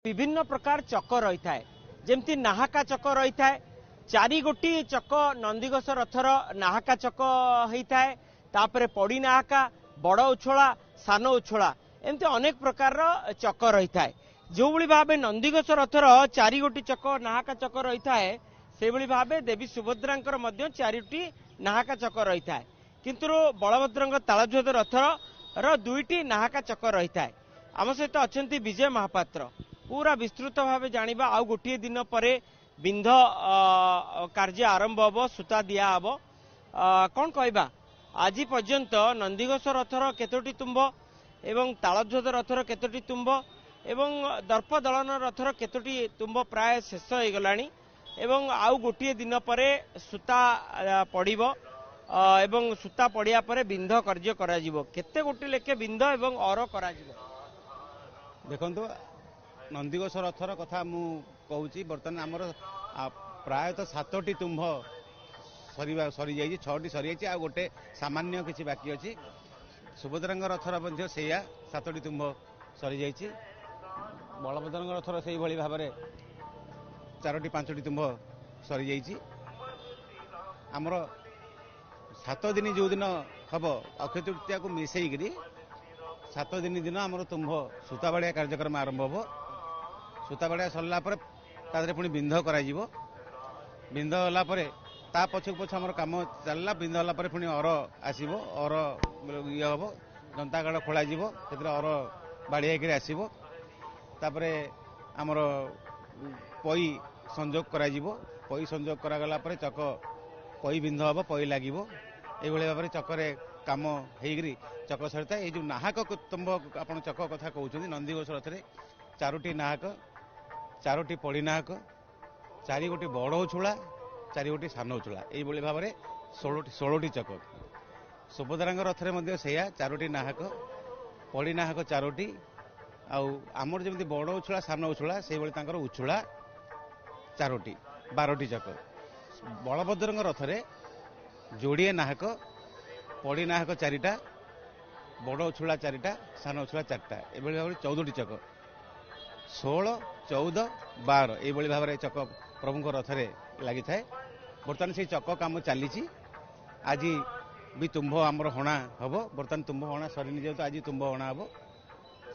विभिन्न प्रकार चक रही है जमती नाहाका चक रही है चारि गोटी चक नंदीघोष रथर नाहाका चक होता है तापर पड़ी नाहाका बड़ उछला सान उछला एमती अनेक प्रकार चक रही है जो भली भाव नंदीघोष रथर चारि गोटी चक नाहाका चक रही है से भली भाव देवी सुभद्रांकर मध्य चारोटी नाहाका चक रही है किंतु बलभद्र तालध्वज रथर दुईटी नाहाका चक रही है आम सहित अच्छा विजय महापात्र पूरा विस्तृत भाव जाना आउ गोटे दिन पर बिंध कार्य आरंभ हम सूता दिया हम कौन कहवा आज पर्यंत नंदीघोष रथर केतोटी तुम्ब एवं तालध्वज रथर केतोटी तुम्ब एवं दर्प दलन रथर केतोटी तुम्ब प्राय शेष हो गलानी एवं आउ गोटे दिन पर सूता पड़िबो एवं सूता पड़िया पर बिंध कार्य करा जिवो केते गोटे लेखे बिंध एवं और करा जिवो देखंतु नंदीघोष रथर कथा मु कहूची बर्तमान आमर प्रायतः 7टी तुम्भ सरी जाइए 6टी सरी जाइए आ गोटे सामान्य किसी बाकी अच्छी सुभद्रांग रथर मध्य सेया 7टी तुम्भ सरी जाइए बलभद्र रथर से भाई भाव में 4टी 5टी तुम्भ सरी जाइए आमर 7 दिन जो दिन हम अक्षय तृतीया को मिसेकरी 7 दिन दिन आमर तुम्भ सूताबाड़िया कार्यक्रम आरंभ हम सूताबाड़िया सरला पुणी बिंध कर बिंध होगापर ता पछक पछ आम कम चलला बिंध होगापर पुणी अर आसब अर ये हम जनतागढ़ खोल अर बाड़िया आसब तापर आमर पई संजोग कर पई संजोग करागला चक पई बिंध हम पई लगे ये भाव में चक्कर कम होगी चक सरिता ये जो नाहक तुम्ब आप चक कथा कहते नंदीघोष रथ में 4टी नाहक 4टी पड़ी नाहक 4 गोटी बड़ उछुला 4 गोटी सान उछुला ये भाव में 16टी चक सुभद्रांग रथ में से 4टी नाहक पड़ी नाहक 4टी आमर जमी बड़ उछुला सान उछुला से उछुला 4टी 12टी चक बलभद्र रथ में जोड़िए नाहक पड़ी नाहक 4टा बड़ उछुला 4टा सान उछुला 4टा ये भाव में 14टी चक 16 14 12 ये भाव में चक प्रभु रथ में लगी था बर्तमान से चक कम चली आज भी तुम्भ आमर हणा हम बर्तमान तुम्भ हणा सरनी जेहतु आज तुम्भ हणा हम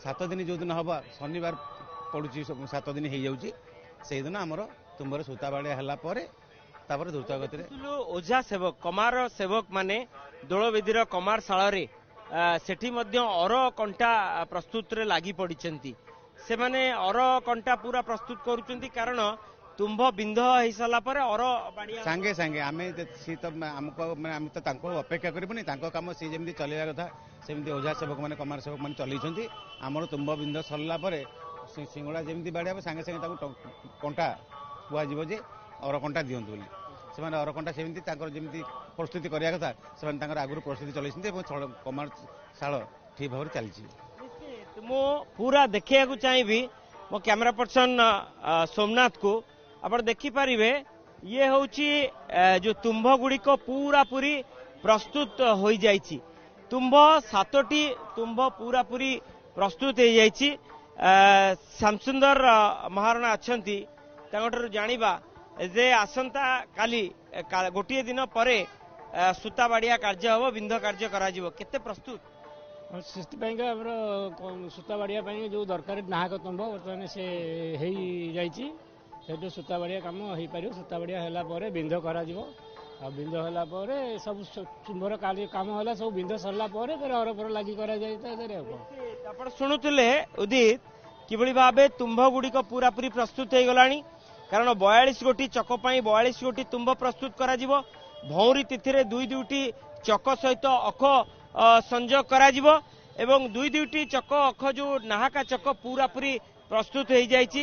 7 दिन जो दिन हम शनिवार पड़ुची 7 दिन हो जाऊँगी दिन आमर तुम्बर सूताबाड़िया है द्रुत गति ओझा सेवक कमार सेवक माने दोलवेदीर कमार शाल सेठी मध्य अर कंटा प्रस्तुत रे लागी पड़िछंती से माने अर कंटा पूरा प्रस्तुत करूछंती कारण तुम्भ बिंध हो सारा पर अर बाड़िया सांगे सांगे आमे सी तो हमको आम तो तांको अपेक्षा करबनी तांको काम सी जेमती चलेगा कथा सेमती ओझा सेवक माने कमार सेवक माने चलैछंती आमर तुम्भ बिंध सरला पर सिंगड़ा जेमती बाड़िया सांगे सांगे ताको कंटा कुआ जीवो जे अर कंटा दियंतु बोली से अरकंटा सेमती जमी प्रस्तुति करने कथा से आगुरी प्रस्तुति चलते कमार शाल ठीक भाव में चलती मु पूरा देखा चाहिए मो कैमरा पर्सन सोमनाथ को आप देखिपारे ये हूँ जो तुम्भ गुड़िक पूरा पूरी प्रस्तुत हो जाइए तुम्भ 7टी तुम्भ पूरा पूरी प्रस्तुत हो जाइए श्यामसुंदर महाराणा अच्छा जानिबा जे आसंता काली गोटे दिन पर सूताबाड़िया कार्य हम बिंध कार्य केते प्रस्तुत से सूताबाड़िया जो दरकार नाहक तुम्भ बर्तमान से हो सूताबाड़िया कम हो पार सूताबाड़िया है बिंध कर बिंध है सब तुम्भर कार्य कम है सब बिंध सरला अरफर लगी कर शुणुले उदित कि भाव तुम्भ गुड़िक पूरा पूरी प्रस्तुत हो गलानी कारण 42 गोटी चक 42 गोटी तुम्भ प्रस्तुत करा जिवो भौरी तिथि रे 2-2टी चक सहित अख संजोग करा जिवो एवं 2-2टी चक अख जो नाहाका चक पूरा पूरी प्रस्तुत हो जाइए।